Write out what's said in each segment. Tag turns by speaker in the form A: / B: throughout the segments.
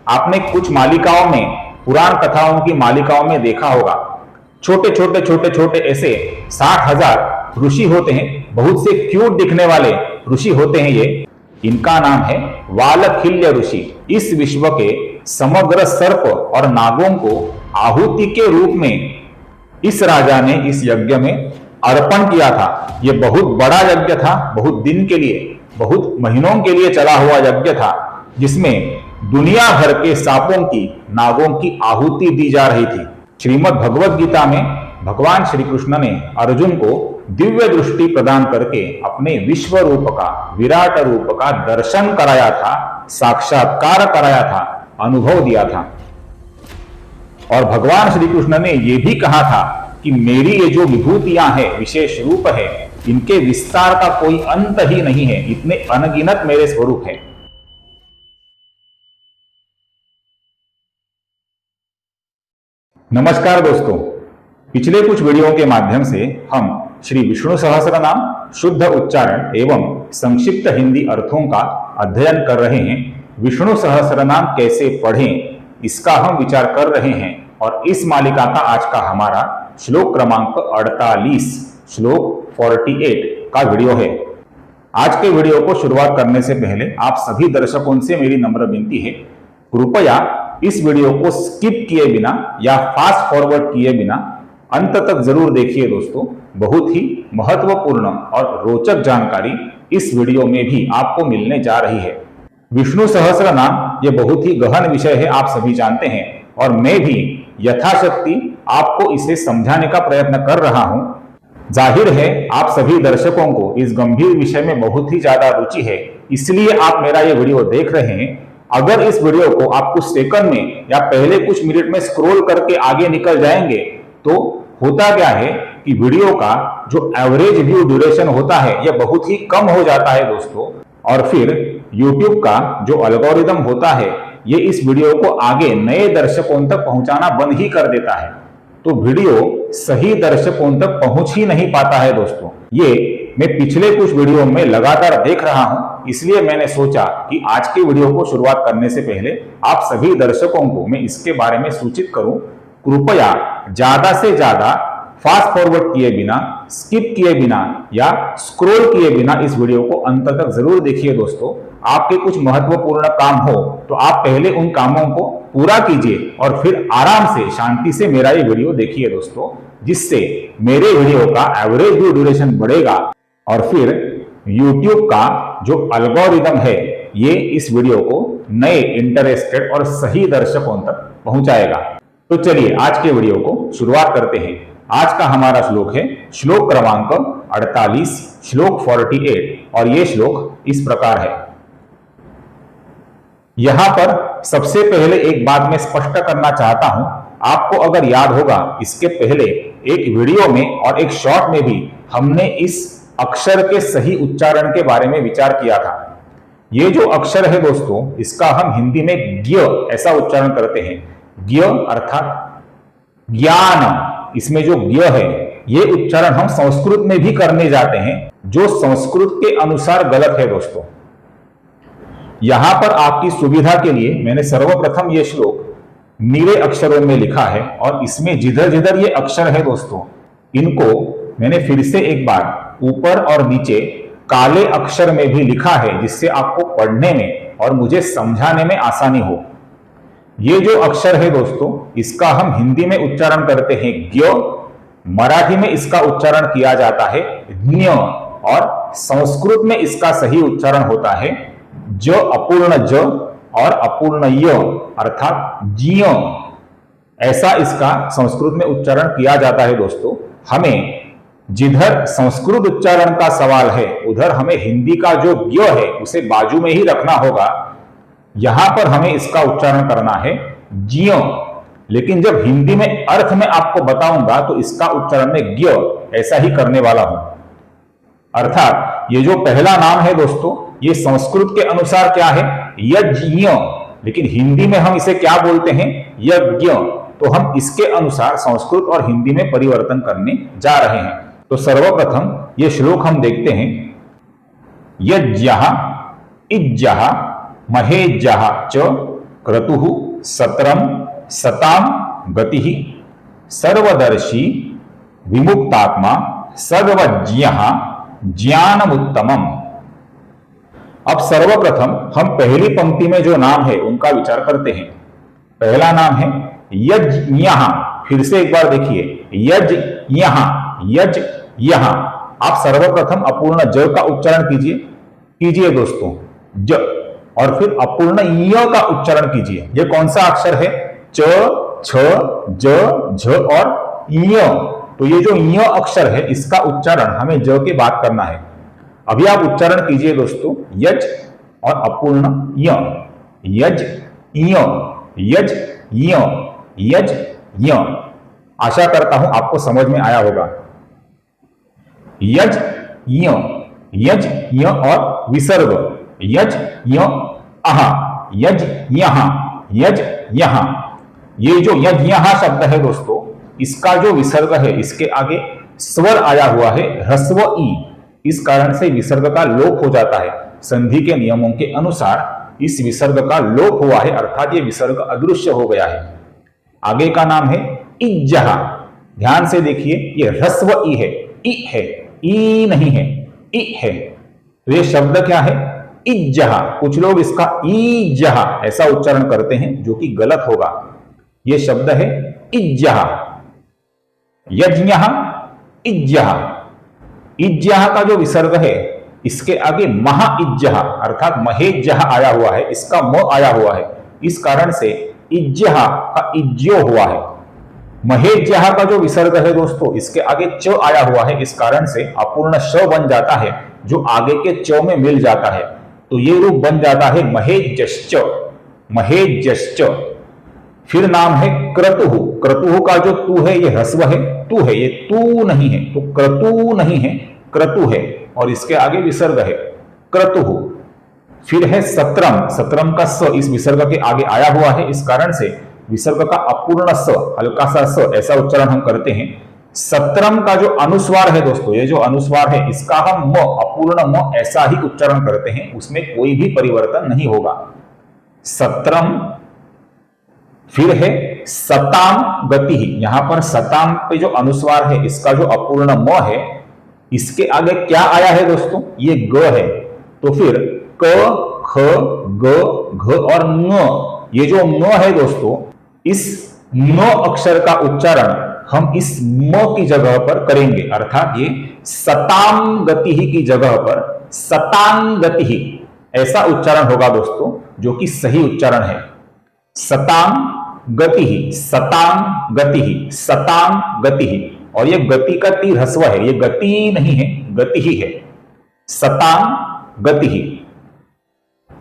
A: आपने कुछ मालिकाओं में, पुराण कथाओं की मालिकाओं में देखा होगा, छोटे छोटे छोटे छोटे ऐसे 60,000 ऋषि होते हैं। बहुत से क्यूट दिखने वाले ऋषि होते हैं ये। इनका नाम है वालखिल्य ऋषि। इस विश्व के समग्र सर्प और नागों को आहुति के रूप में इस राजा ने इस यज्ञ में अर्पण किया था। यह बहुत बड़ा यज्ञ था, बहुत दिन के लिए, बहुत महीनों के लिए चला हुआ यज्ञ था, जिसमें दुनिया भर के सांपों की, नागों की आहुति दी जा रही थी। श्रीमद् भगवद गीता में भगवान श्री कृष्ण ने अर्जुन को दिव्य दृष्टि प्रदान करके अपने विश्व रूप का, विराट रूप का दर्शन कराया था, साक्षात्कार कराया था, अनुभव दिया था। और भगवान श्री कृष्ण ने यह भी कहा था कि मेरी ये जो विभूतियां हैं, विशेष रूप है, इनके विस्तार का कोई अंत ही नहीं है, इतने अनगिनत मेरे स्वरूप है। नमस्कार दोस्तों, पिछले कुछ वीडियो के माध्यम से हम श्री विष्णु सहस्त्र नाम शुद्ध उच्चारण एवं संक्षिप्त हिंदी अर्थों का अध्ययन कर रहे हैं। विष्णु सहस्त्र नाम कैसे पढ़ें, इसका हम विचार कर रहे हैं। और इस मालिका का आज का हमारा श्लोक क्रमांक 48, श्लोक 48 का वीडियो है। आज के वीडियो को शुरुआत करने से पहले आप सभी दर्शकों से मेरी नम्र विनती है, कृपया इस वीडियो को स्किप किए बिना या फास्ट फॉरवर्ड किए बिना अंत तक जरूर देखिए दोस्तों। बहुत ही महत्वपूर्ण और रोचक जानकारी इस वीडियो में भी आपको मिलने जा रही है। विष्णु सहस्त्र नाम ये बहुत ही गहन विषय है, आप सभी जानते हैं, और मैं भी यथाशक्ति आपको इसे समझाने का प्रयत्न कर रहा हूं। जाहिर है आप सभी दर्शकों को इस गंभीर विषय में बहुत ही ज्यादा रुचि है, इसलिए आप मेरा ये वीडियो देख रहे हैं। अगर इस वीडियो को आप कुछ सेकंड में या पहले कुछ मिनट में स्क्रॉल करके आगे निकल जाएंगे तो होता क्या है कि वीडियो का जो एवरेज व्यू ड्यूरेशन होता है यह बहुत ही कम हो जाता है दोस्तों। और फिर YouTube का जो एल्गोरिदम होता है ये इस वीडियो को आगे नए दर्शकों तक पहुंचाना बंद ही कर देता है, तो वीडियो सही दर्शकों तक पहुंच ही नहीं पाता है दोस्तों। ये मैं पिछले कुछ वीडियो में लगातार देख रहा हूं, इसलिए मैंने सोचा कि आज के वीडियो को शुरुआत करने से पहले आप सभी दर्शकों को मैं इसके बारे में सूचित करूं। कृपया ज्यादा से ज्यादा फास्ट फॉरवर्ड किए बिना, स्किप किए बिना या स्क्रॉल किए बिना इस वीडियो को अंत तक जरूर देखिए दोस्तों। आपके कुछ महत्वपूर्ण काम हो तो आप पहले उन कामों को पूरा कीजिए और फिर आराम से, शांति से मेरा ये वीडियो देखिए दोस्तों, जिससे मेरे वीडियो का एवरेज व्यू ड्यूरेशन बढ़ेगा और फिर YouTube का जो एल्गोरिदम है ये इस वीडियो को नए, इंटरेस्टेड और सही दर्शकों तक पहुंचाएगा। तो चलिए आज के वीडियो को शुरुआत करते हैं। आज का हमारा श्लोक है श्लोक क्रमांक 48, श्लोक 48, और ये श्लोक इस प्रकार है। यहां पर सबसे पहले एक बात मैं स्पष्ट करना चाहता हूं। आपको अगर याद होगा, इसके पहले एक वीडियो में और एक शॉर्ट में भी हमने इस अक्षर के सही उच्चारण के बारे में विचार किया था। ये जो अक्षर है दोस्तों, इसका हम हिंदी में ज्ञ ऐसा उच्चारण करते हैं। ज्ञ अर्थात ज्ञान। इसमें जो ज्ञ है ये उच्चारण हम संस्कृत में भी करने जाते हैं, जो संस्कृत के अनुसार गलत है दोस्तों। यहां पर आपकी सुविधा के लिए मैंने सर्वप्रथम ये श्लोक नीले अक्षरों में लिखा है और इसमें जिधर जिधर ये अक्षर है दोस्तों, इनको मैंने फिर से एक बार ऊपर और नीचे काले अक्षर में भी लिखा है, जिससे आपको पढ़ने में और मुझे समझाने में आसानी हो। ये जो अक्षर है दोस्तों, इसका हम हिंदी में उच्चारण करते हैं ज्ञ, मराठी में इसका उच्चारण किया जाता है ज्ञ, और संस्कृत में इसका सही उच्चारण होता है ज अपूर्ण ज और अपूर्ण य अर्थात जिय। ऐसा इसका संस्कृत में उच्चारण किया जाता है दोस्तों। हमें जिधर संस्कृत उच्चारण का सवाल है उधर हमें हिंदी का जो ज्ञ है उसे बाजू में ही रखना होगा। यहां पर हमें इसका उच्चारण करना है जिय, लेकिन जब हिंदी में अर्थ में आपको बताऊंगा तो इसका उच्चारण में ज्ञ ऐसा ही करने वाला हूं। अर्थात ये जो पहला नाम है दोस्तों, ये संस्कृत के अनुसार क्या है, यज्ञ, लेकिन हिंदी में हम इसे क्या बोलते हैं, यज्ञ। तो हम इसके अनुसार संस्कृत और हिंदी में परिवर्तन करने जा रहे हैं। तो सर्वप्रथम ये श्लोक हम देखते हैं। यज्ञः इज्जः महेज्जः च क्रतुः सत्रम सताम गतिः सर्वदर्शी विमुक्तात्मा सर्वज्ञः ज्ञानमुत्तमम्। अब सर्वप्रथम हम पहली पंक्ति में जो नाम है उनका विचार करते हैं। पहला नाम है यज्ञः। फिर से एक बार देखिए, यज्ञः, यज्ञः। आप सर्वप्रथम अपूर्ण ज का उच्चारण कीजिए दोस्तों, ज, और फिर अपूर्ण य का उच्चारण कीजिए। यह कौन सा अक्षर है? च, छ, ज, झ और य। तो ये जो य अक्षर है इसका उच्चारण हमें ज के बाद करना है। अभी आप उच्चारण कीजिए दोस्तों, यज और अपूर्ण य, यज य, यज य, यज य। आशा करता हूं आपको समझ में आया होगा। यज य और विसर्ग यज य अह, यज यहां, यज यहां। ये जो यज यहां शब्द है दोस्तों, इसका जो विसर्ग है इसके आगे स्वर आया हुआ है ह्रस्व ई। इस कारण से विसर्ग का लोप हो जाता है। संधि के नियमों के अनुसार इस विसर्ग का लोप हुआ है, अर्थात ये विसर्ग अदृश्य हो गया है। आगे का नाम है इज्जहा। ध्यान से देखिए, ये ह्रस्व ई है, ई नहीं है, ई है। तो ये शब्द क्या है? इज्जहा। कुछ लोग इसका इज्जहा ऐसा उच्चारण करते हैं जो कि गलत होगा। ये शब्द है इज्जहा, यज्ञः इज्जहा। इज्जहा का जो विसर्ग है इसके आगे महाइज्जहा अर्थात महेज्जहा आया हुआ है, इसका म आया हुआ है। इस कारण से इज्जहा का इज्जो हुआ है। महेज्जहा का जो विसर्ग है दोस्तों, इसके आगे च आया हुआ है, इस कारण से अपूर्ण श बन जाता है जो आगे के च में मिल जाता है। तो ये रूप बन जाता है महेज्जश्च, महेज्जश्च। फिर नाम है क्रतुः। क्रतुः का जो तू है ये ह्रस्व है, तू है, ये तू नहीं है, तो क्रतु नहीं है, क्रतु है, और इसके आगे विसर्ग है क्रतुः। फिर है सत्रम। सत्रम का स इस विसर्ग के आगे आया हुआ है, इस कारण से विसर्ग का अपूर्ण स, हल्का सा स ऐसा उच्चारण हम करते हैं। सत्रम का जो अनुस्वार है दोस्तों, ये जो अनुस्वार है इसका हम म, अपूर्ण म ऐसा ही उच्चारण करते हैं, उसमें कोई भी परिवर्तन नहीं होगा। सत्रम। फिर है सताम गति। यहां पर सताम पे जो अनुस्वार है इसका जो अपूर्ण म है, इसके आगे क्या आया है दोस्तों? ये ग है। तो फिर क, ख, ग, घ और न। ये जो न है दोस्तों, इस न अक्षर का उच्चारण हम इस म की जगह पर करेंगे, अर्थात ये सताम गति की जगह पर सतांग गति ऐसा उच्चारण होगा दोस्तों, जो कि सही उच्चारण है। सतांग गति, सतांग गति, सतांग गति। और ये गति का ती ह्रस्व है, ये गति नहीं है, गति ही है, सतांग गति।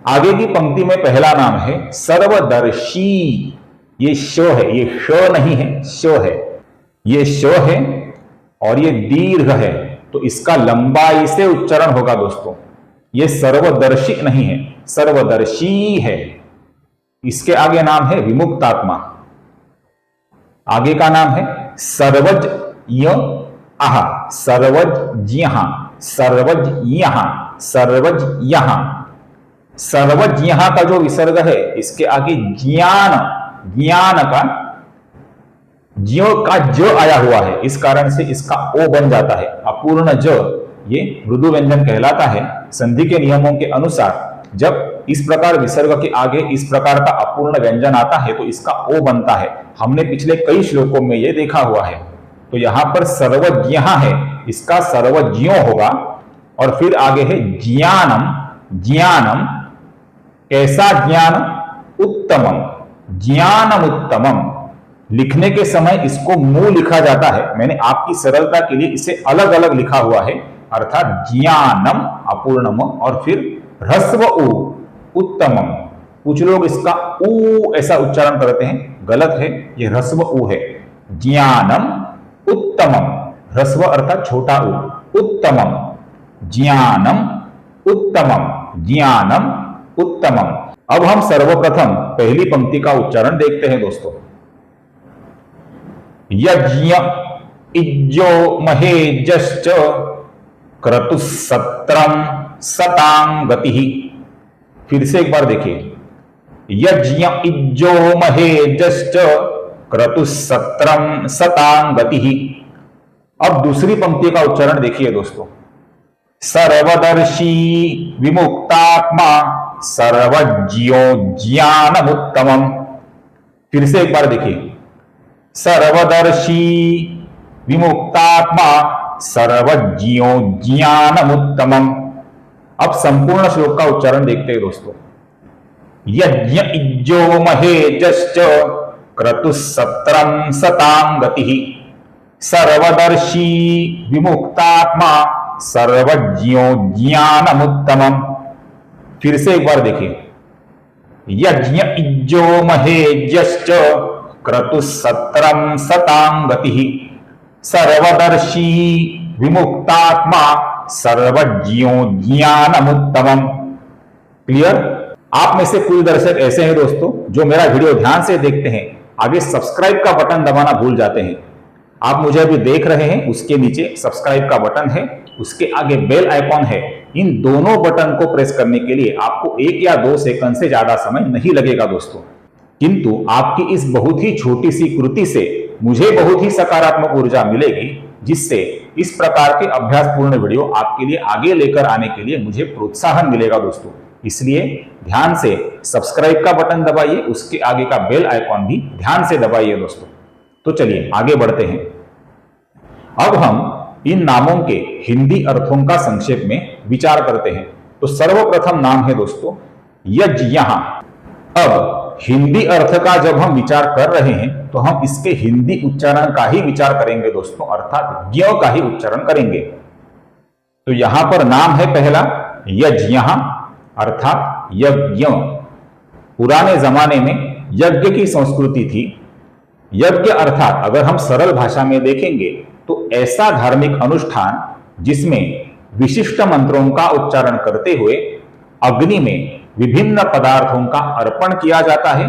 A: आगे की पंक्ति में पहला नाम है सर्वदर्शी। ये श है, ये श नहीं है, श है। ये श है और ये दीर्घ है, तो इसका लंबाई से उच्चारण होगा दोस्तों। ये सर्वदर्शी नहीं है, सर्वदर्शी है। इसके आगे नाम है विमुक्तात्मा। आगे का नाम है सर्वज्ञ आह, सर्वज्ञः, सर्वज्ञः, सर्वज्ञः। सर्वज्ञः का जो विसर्ग है इसके आगे ज्ञान, ज्ञान का ज्यो का ज आया हुआ है, इस कारण से इसका ओ बन जाता है, अपूर्ण ज। ये मृदु व्यंजन कहलाता है। संधि के नियमों के अनुसार जब इस प्रकार विसर्ग के आगे इस प्रकार का अपूर्ण व्यंजन आता है तो इसका ओ बनता है। हमने पिछले कई श्लोकों में यह देखा हुआ है। तो यहां पर सर्वज्ञः है, इसका सर्वज्ञो होगा। और फिर आगे है ज्ञानम। ज्ञानम कैसा ज्ञान? उत्तमम, ज्ञानम उत्तमम। लिखने के समय इसको मुंह लिखा जाता है, मैंने आपकी सरलता के लिए इसे अलग अलग लिखा हुआ है, अर्थात ज्ञानम अपूर्णम और फिर ह्रस्व उ उत्तमम। कुछ लोग इसका उ ऐसा उच्चारण करते हैं, गलत है, यह ह्रस्व उ है। ज्ञानम उत्तमम, ह्रस्व अर्थात छोटा उ, उत्तमम, ज्ञानम उत्तमम, ज्ञानम उत्तमम। अब हम सर्वप्रथम पहली पंक्ति का उच्चारण देखते हैं दोस्तों। यज्ञ इज्जो महेजश्च क्रतुसत्रम सतांग गति। फिर से एक बार देखिए, यज्ञ इज्जो महेजश्च क्रतुसत्रम सतांगति। अब दूसरी पंक्ति का उच्चारण देखिए दोस्तों, सर्वदर्शी विमुक्तात्मा सर्वज्ञो ज्ञानमुत्तमम्। फिर से एक बार देखिए, सर्वदर्शी विमुक्तात्मा सर्वज्ञो ज्ञानमुत्तमम्। अब संपूर्ण श्लोक का उच्चारण देखते हैं दोस्तों, यज्ञ इज्जो महेजश्च क्रतुसत्रम सतांगति सर्वदर्शी विमुक्तात्मा सर्वज्ञो ज्ञानमुत्तमम्। फिर से एक बार देखिए, यज्ञ इज्जो महेजश्च क्रतुसत्रम सतांगति सर्वदर्शी विमुक्तात्मा सर्वज्ञो ज्ञानमुत्तमम्। क्लियर? आप में से कुछ दर्शक ऐसे हैं दोस्तों जो मेरा वीडियो ध्यान से देखते हैं, आगे सब्सक्राइब का बटन दबाना भूल जाते हैं। आप मुझे अभी देख रहे हैं, उसके नीचे सब्सक्राइब का बटन है, उसके आगे बेल आइकॉन है। इन दोनों बटन को प्रेस करने के लिए आपको 1 या 2 सेकंड से ज्यादा समय नहीं लगेगा दोस्तों, किंतु आपकी इस बहुत ही छोटी सी कृति से मुझे बहुत ही सकारात्मक ऊर्जा मिलेगी, जिससे इस प्रकार के अभ्यासपूर्ण वीडियो आपके लिए आगे लेकर आने के लिए मुझे प्रोत्साहन मिलेगा दोस्तों। इसलिए ध्यान से सब्सक्राइब का बटन दबाइए, उसके आगे का बेल आइकॉन भी ध्यान से दबाइए दोस्तों। तो चलिए आगे बढ़ते हैं। अब हम इन नामों के हिंदी अर्थों का संक्षेप में विचार करते हैं। तो सर्वप्रथम नाम है दोस्तों यज्ञ। अब हिंदी अर्थ का जब हम विचार कर रहे हैं तो हम इसके हिंदी उच्चारण का ही विचार करेंगे दोस्तों, अर्थात ज्ञ का ही उच्चारण करेंगे। तो यहां पर नाम है पहला यज्ञ, अर्थात यज्ञ। पुराने जमाने में यज्ञ की संस्कृति थी। यज्ञ अर्थात अगर हम सरल भाषा में देखेंगे तो ऐसा धार्मिक अनुष्ठान जिसमें विशिष्ट मंत्रों का उच्चारण करते हुए अग्नि में विभिन्न पदार्थों का अर्पण किया जाता है,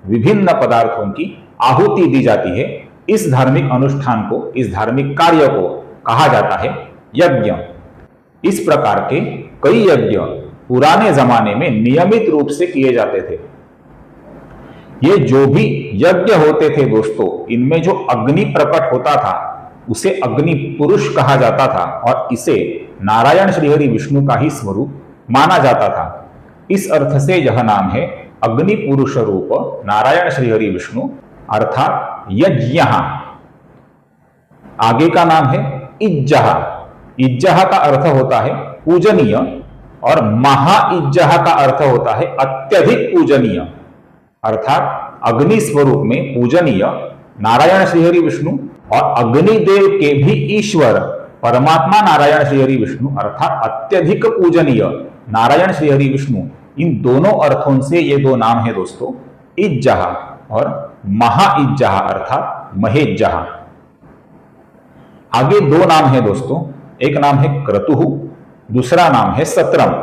A: विभिन्न पदार्थों की आहुति दी जाती है। इस धार्मिक अनुष्ठान को, इस धार्मिक कार्य को कहा जाता है यज्ञ। इस प्रकार के कई यज्ञ पुराने जमाने में नियमित रूप से किए जाते थे। ये जो भी यज्ञ होते थे दोस्तों, इनमें जो अग्नि प्रकट होता था उसे अग्नि पुरुष कहा जाता था और इसे नारायण श्रीहरि विष्णु का ही स्वरूप माना जाता था। इस अर्थ से यह नाम है अग्नि पुरुष रूप नारायण श्रीहरि विष्णु, अर्थात यज्ञ। आगे का नाम है इज्जह। इज्जह का अर्थ होता है पूजनीय और महाइज्जह का अर्थ होता है अत्यधिक पूजनीय, अर्थात अग्नि स्वरूप में पूजनीय नारायण श्रीहरि विष्णु और अग्निदेव के भी ईश्वर परमात्मा नारायण श्रीहरि विष्णु अर्थात अत्यधिक पूजनीय नारायण श्रीहरि विष्णु। इन दोनों अर्थों से ये दो नाम है दोस्तों, इज्जह और महाइज्जह अर्थात महेज्जह। आगे दो नाम है दोस्तों, एक नाम है क्रतुः, दूसरा नाम है सत्रम।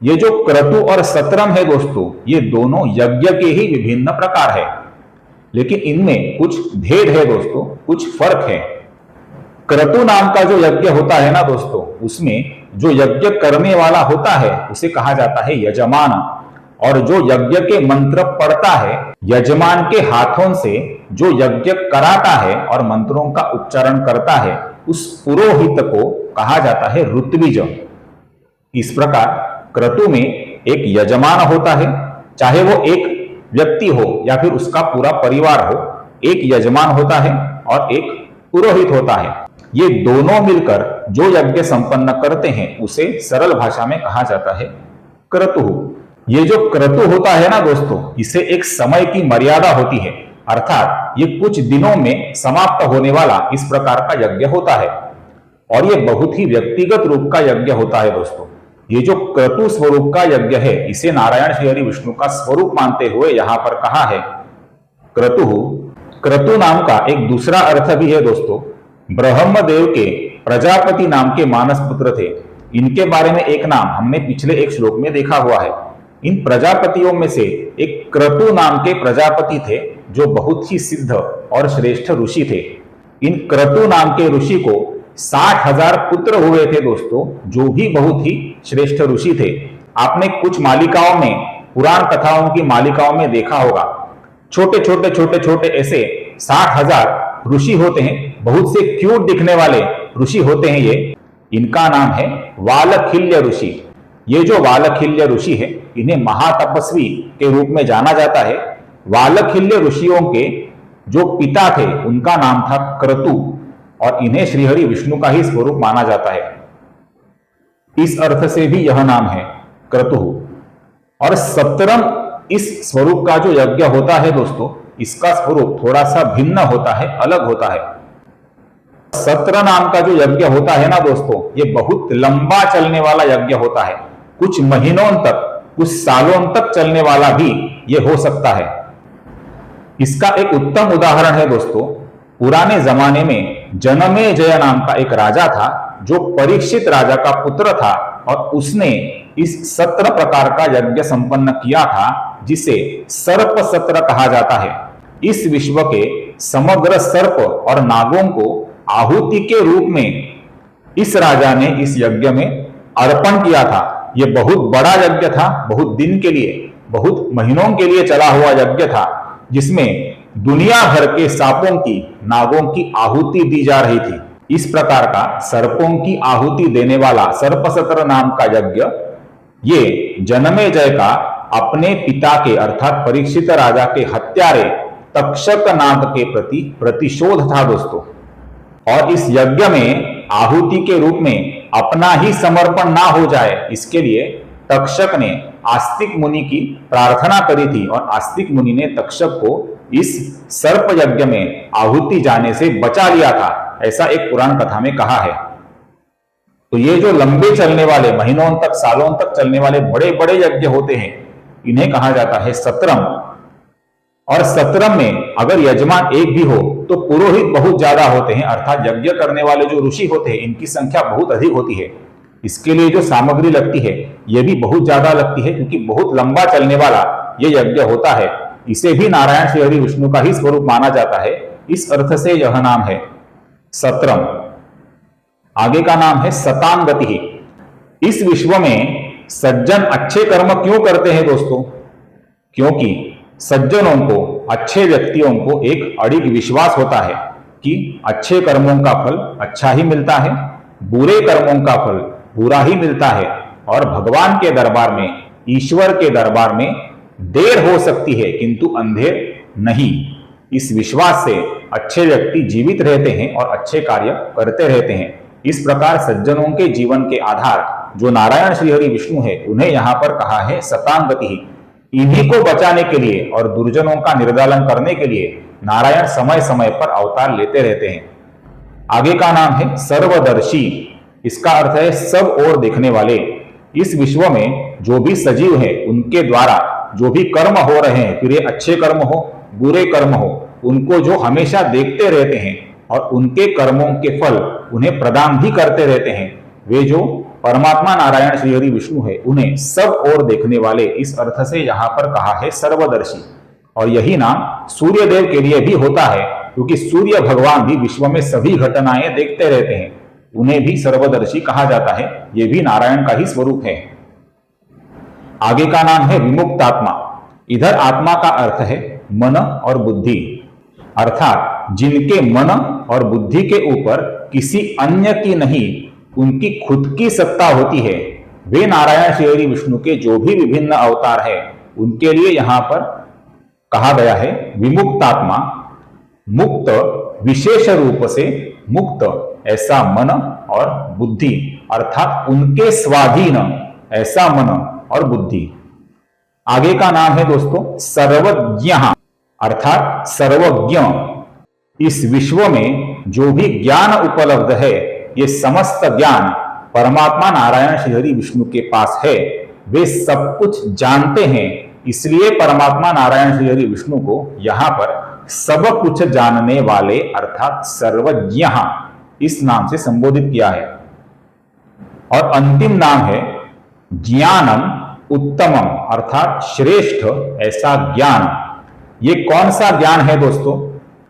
A: ये जो क्रतु और सत्रम है दोस्तों, ये दोनों यज्ञ के ही विभिन्न प्रकार है, लेकिन इनमें कुछ भेद है दोस्तों, कुछ फर्क है। क्रतु नाम का जो यज्ञ होता है ना दोस्तों, उसमें जो यज्ञ करने वाला होता है उसे कहा जाता है यजमान, और जो यज्ञ के मंत्र पढ़ता है, यजमान के हाथों से जो यज्ञ कराता है और मंत्रों का उच्चारण करता है, उस पुरोहित को कहा जाता है ऋत्विज। इस प्रकार क्रतु में एक यजमान होता है, चाहे वो एक व्यक्ति हो या फिर उसका पूरा परिवार हो, एक यजमान होता है और एक पुरोहित होता है। ये दोनों मिलकर जो यज्ञ संपन्न करते हैं उसे सरल भाषा में कहा जाता है क्रतु। ये जो क्रतु होता है ना दोस्तों, इसे एक समय की मर्यादा होती है, अर्थात ये कुछ दिनों में समाप्त होने वाला इस प्रकार का यज्ञ होता है और ये बहुत ही व्यक्तिगत रूप का यज्ञ होता है दोस्तों। ये जो क्रतु स्वरूप का यज्ञ है, इसे नारायण श्रीहरि विष्णु का स्वरूप मानते हुए यहां पर कहा है क्रतु। क्रतु नाम का एक दूसरा अर्थ भी है दोस्तों। ब्रह्मदेव के प्रजापति नाम के मानस पुत्र थे। इनके बारे में एक नाम हमने पिछले एक श्लोक में देखा हुआ है। इन प्रजापतियों में से एक क्रतु नाम के प्रजापति थे जो बहुत ही सिद्ध और श्रेष्ठ ऋषि थे। इन क्रतु नाम के ऋषि को 60,000 पुत्र हुए थे दोस्तों, जो भी बहुत ही श्रेष्ठ ऋषि थे। आपने कुछ मालिकाओं में पुराण कथाओं की मालिकाओं में देखा होगा। छोटे छोटे ऐसे 60,000 ऋषि होते हैं, बहुत से क्यूट दिखने वाले ऋषि होते हैं ये। इनका नाम है वालखिल्य ऋषि। ये जो वालखिल्य ऋषि है, इन्हें महातपस्वी के रूप में जाना जाता है। वालखिल्य ऋषियों के जो पिता थे उनका नाम था क्रतु, और इन्हें श्रीहरि विष्णु का ही स्वरूप माना जाता है। इस अर्थ से भी यह नाम है क्रतु। और सत्रम इस स्वरूप का जो यज्ञ होता है दोस्तों, इसका स्वरूप थोड़ा सा भिन्न होता है, अलग होता है। सत्र नाम का जो यज्ञ होता है ना दोस्तों, ये बहुत लंबा चलने वाला यज्ञ होता है। कुछ महीनों तक, कुछ सालों तक चलने वाला भी ये हो सकता है। इसका एक उत्तम उदाहरण है दोस्तों, पुराने जमाने में जनमेजय नाम का एक राजा था, जो परीक्षित राजा का पुत्र था, और उसने इस सत्र प्रकार का यज्ञ संपन्न किया था, जिसे सर्प सत्र कहा जाता है। इस विश्व के समग्र सर्प और नागों को आहुति के रूप में इस राजा ने इस यज्ञ में अर्पण किया था। यह बहुत बड़ा यज्ञ था, बहुत दिन के लिए, बहुत महीनों के लिए चला हुआ यज्ञ था, जिसमें दुनिया भर के सांपों की, नागों की आहुति दी जा रही थी। इस प्रकार का सर्पों की आहुति देने वाला सर्पसत्र नाम का यज्ञ, ये जनमेजय का अपने पिता के अर्थात परीक्षित राजा के हत्यारे तक्षक नाग के प्रति प्रतिशोध था दोस्तों। और इस यज्ञ में आहुति के रूप में अपना ही समर्पण ना हो जाए, इसके लिए तक्षक ने आस्तिक मुनि की प्रार्थना करी थी, और आस्तिक मुनि ने तक्षक को इस सर्प यज्ञ में आहुति जाने से बचा लिया था, ऐसा एक पुराण कथा में कहा है। तो ये जो लंबे चलने वाले, महीनों तक, सालों तक चलने वाले बड़े बड़े यज्ञ होते हैं, इन्हें कहा जाता है सत्रम। और सत्रम में अगर यजमान एक भी हो तो पुरोहित बहुत ज्यादा होते हैं, अर्थात यज्ञ करने वाले जो ऋषि होते हैं, इनकी संख्या बहुत अधिक होती है। इसके लिए जो सामग्री लगती है, यह भी बहुत ज्यादा लगती है, क्योंकि बहुत लंबा चलने वाला यह यज्ञ होता है। इसे भी नारायण श्रीहरि विष्णु का ही स्वरूप माना जाता है। इस अर्थ से यह नाम है सत्रम। आगे का नाम है सतांगति। इस विश्व में सज्जन अच्छे कर्म क्यों करते हैं दोस्तों? क्योंकि सज्जनों को, अच्छे व्यक्तियों को एक अड़िग विश्वास होता है कि अच्छे कर्मों का फल अच्छा ही मिलता है, बुरे कर्मों का फल बुरा ही मिलता है, और भगवान के दरबार में, ईश्वर के दरबार में देर हो सकती है किंतु अंधेर नहीं। इस विश्वास से अच्छे व्यक्ति जीवित रहते हैं और अच्छे कार्य करते रहते हैं। इस प्रकार सज्जनों के जीवन के आधार जो नारायण श्रीहरि विष्णु है, उन्हें यहां पर कहा है सतांगति। इन्हीं को बचाने के लिए और दुर्जनों का निर्दालन करने के लिए नारायण समय समय पर अवतार लेते रहते हैं। आगे का नाम है सर्वदर्शी। इसका अर्थ है सब ओर देखने वाले। इस विश्व में जो भी सजीव है, उनके द्वारा जो भी कर्म हो रहे हैं, फिर ये अच्छे कर्म हो, बुरे कर्म हो, उनको जो हमेशा देखते रहते हैं और उनके कर्मों के फल उन्हें प्रदान भी करते रहते हैं, वे जो परमात्मा नारायण श्रीहरि विष्णु है, उन्हें सब ओर देखने वाले, इस अर्थ से यहां पर कहा है सर्वदर्शी। और यही नाम सूर्यदेव के लिए भी होता है, क्योंकि सूर्य भगवान भी विश्व में सभी घटनाएं देखते रहते हैं, उन्हें भी सर्वदर्शी कहा जाता है। यह भी नारायण का ही स्वरूप है। आगे का नाम है विमुक्तात्मा। इधर आत्मा का अर्थ है मन और बुद्धि, अर्थात जिनके मन और बुद्धि के ऊपर किसी अन्य की नहीं, उनकी खुद की सत्ता होती है, वे नारायण श्रीहरि विष्णु के जो भी विभिन्न अवतार है, उनके लिए यहां पर कहा गया है विमुक्तात्मा। मुक्त, विशेष रूप से मुक्त ऐसा मन और बुद्धि, अर्थात उनके स्वाधीन ऐसा मन और बुद्धि। आगे का नाम है दोस्तों सर्वज्ञ, अर्थात सर्वज्ञ। इस विश्व में जो भी ज्ञान उपलब्ध है, ये समस्त ज्ञान परमात्मा नारायण श्रीहरि विष्णु के पास है। वे सब कुछ जानते हैं, इसलिए परमात्मा नारायण श्रीहरि विष्णु को यहां पर सब कुछ जानने वाले अर्थात सर्वज्ञ इस नाम से संबोधित किया है। और अंतिम नाम है ज्ञानम उत्तमम, अर्थात श्रेष्ठ ऐसा ज्ञान। ये कौन सा ज्ञान है दोस्तों?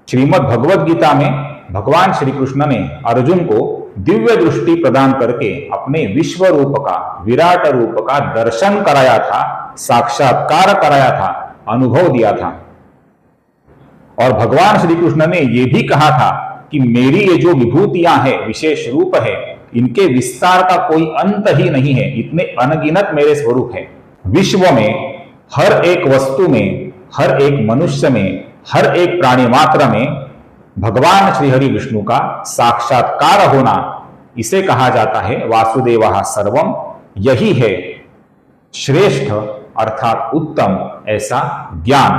A: श्रीमद् भगवद गीता में भगवान श्री कृष्ण ने अर्जुन को दिव्य दृष्टि प्रदान करके अपने विश्व रूप का, विराट रूप का दर्शन कराया था, साक्षात्कार कराया था, अनुभव दिया था। और भगवान श्री कृष्ण ने यह भी कहा था कि मेरी ये जो विभूतियां हैं, विशेष रूप है, इनके विस्तार का कोई अंत ही नहीं है, इतने अनगिनत मेरे स्वरूप है। विश्व में हर एक वस्तु में, हर एक मनुष्य में, हर एक प्राणी मात्र में भगवान श्री हरि विष्णु का साक्षात्कार होना, इसे कहा जाता है वासुदेवः सर्वम। यही है श्रेष्ठ अर्थात उत्तम ऐसा ज्ञान,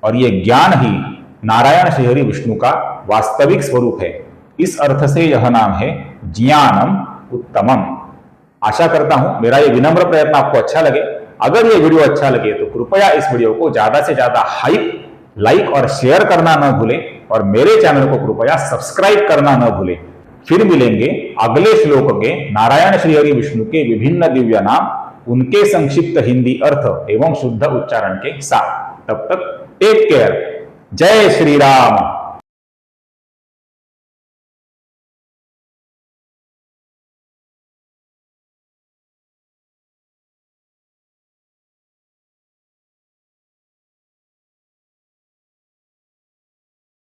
A: और यह ज्ञान ही नारायण श्री हरि विष्णु का वास्तविक स्वरूप है। इस अर्थ से यह नाम है ज्ञानम उत्तमम। आशा करता हूं मेरा यह विनम्र प्रयत्न आपको अच्छा लगे। अगर यह वीडियो अच्छा लगे तो कृपया इस वीडियो को ज्यादा से ज्यादा लाइक और शेयर करना न भूलें, और मेरे चैनल को कृपया सब्सक्राइब करना न भूलें। फिर मिलेंगे अगले श्लोक के नारायण श्री हरि विष्णु के विभिन्न दिव्य नाम, उनके संक्षिप्त हिंदी अर्थ एवं शुद्ध उच्चारण के साथ। तब तक टेक केयर। जय श्री राम।